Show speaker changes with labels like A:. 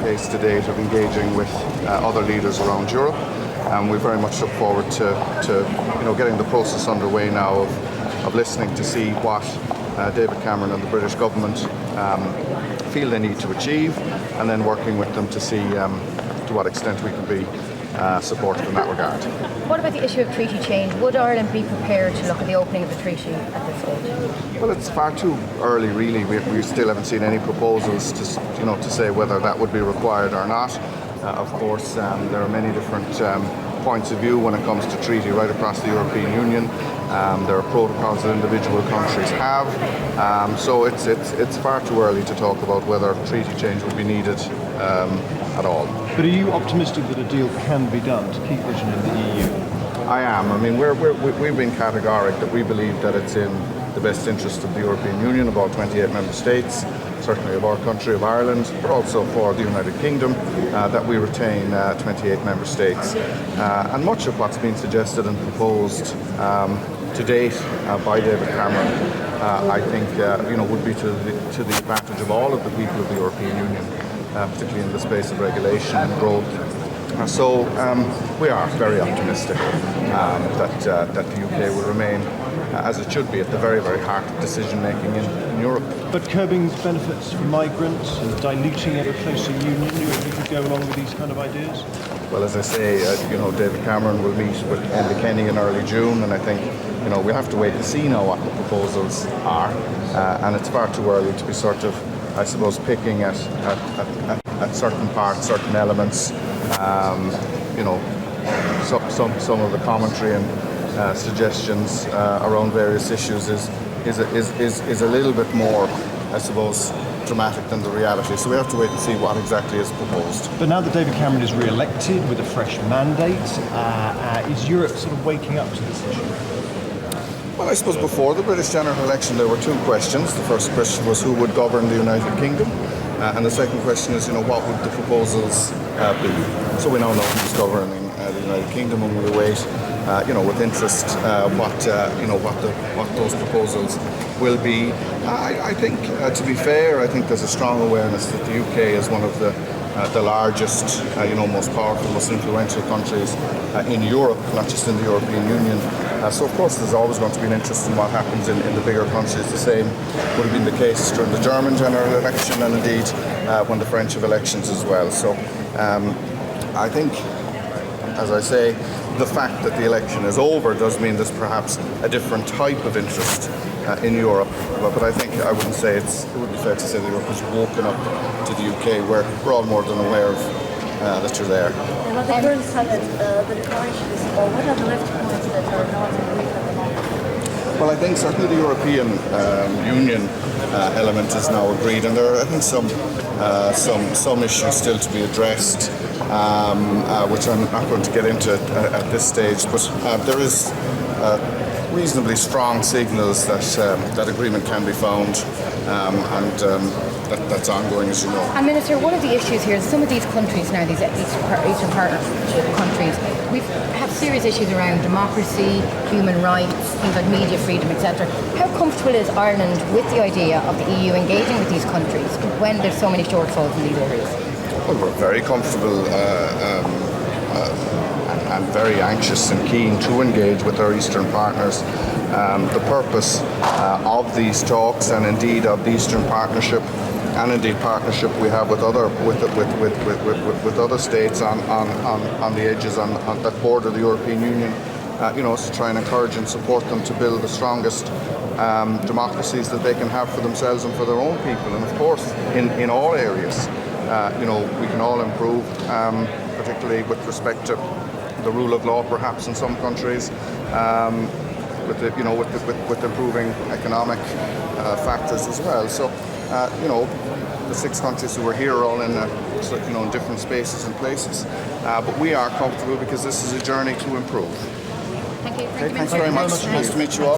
A: pace to date of engaging with other leaders around Europe. And we very much look forward to getting the process underway now of listening to see what David Cameron and the British government feel they need to achieve, and then working with them to see to what extent we can be supportive in that regard.
B: What about the issue of treaty change? Would Ireland be prepared to look at the opening of the treaty at this stage?
A: Well, it's far too early, really. We still haven't seen any proposals to say whether that would be required or not. Of course, there are many different points of view when it comes to treaty right across the European Union. There are protocols that individual countries have. So it's far too early to talk about whether treaty change would be needed at all.
C: But are you optimistic that a deal can be done to keep Britain in the EU?
A: I am. I mean, we've been categoric that we believe that it's in the best interest of the European Union, of all 28 member states, certainly of our country, of Ireland, but also for the United Kingdom, that we retain 28 member states. And much of what's been suggested and proposed to date by David Cameron, I think, would be to the advantage of all of the people of the European Union, particularly in the space of regulation and growth. So we are very optimistic that the UK will remain, as it should be, at the very, very heart of decision making in Europe.
C: But curbing benefits for migrants and diluting ever closer union, you could go along with these kind of ideas?
A: Well, as I say, David Cameron will meet with Enda Kenny in early June, and I think we'll have to wait to see now what the proposals are, and it's far too early to be sort of, I suppose, picking at certain parts, certain elements. Some of the commentary and suggestions around various issues is a little bit more, I suppose, dramatic than the reality. So we have to wait and see what exactly is proposed.
C: But now that David Cameron is re-elected with a fresh mandate, is Europe sort of waking up to this issue?
A: Well, I suppose before the British general election there were two questions. The first question was who would govern the United Kingdom, and the second question is, what would the proposals be? So we now know who's governing the United Kingdom, and we await, with interest, what those proposals will be. I think, to be fair, I think there's a strong awareness that the UK is one of the largest, most powerful, most influential countries in Europe, not just in the European Union. So of course there's always going to be an interest in what happens in the bigger countries. The same would have been the case during the German general election, and indeed when the French have elections as well. So I think, as I say, the fact that the election is over does mean there's perhaps a different type of interest in Europe, but I think I wouldn't say it would be fair to say that Europe has woken up to the UK. We're all more than aware of that you're there.
D: And what the current summit, the declarations, or what are the left points that are not agreed at the moment?
A: Well, I think certainly the European Union element is now agreed, and there are, I think, some issues still to be addressed, which I'm not going to get into at this stage. But there is reasonably strong signals that agreement can be found, and that's ongoing, as you know.
B: And Minister, one of the issues here is some of these countries now, these Eastern Partnership countries, we have serious issues around democracy, human rights, things like media freedom, etc. How comfortable is Ireland with the idea of the EU engaging with these countries when there's so many shortfalls in these areas?
A: Well, we're very comfortable and very anxious and keen to engage with our Eastern partners. The purpose of these talks, and indeed of the Eastern Partnership, and indeed partnership we have with other states on the edges on that border the European Union, is to try and encourage and support them to build the strongest democracies that they can have for themselves and for their own people. And of course, in all areas, we can all improve, particularly with respect to the rule of law, perhaps in some countries, with improving economic factors as well. So, the 6 countries who are here are all in different spaces and places, but we are comfortable because this is a journey to improve.
B: Thank you.
A: Thanks very much. Nice to meet you all.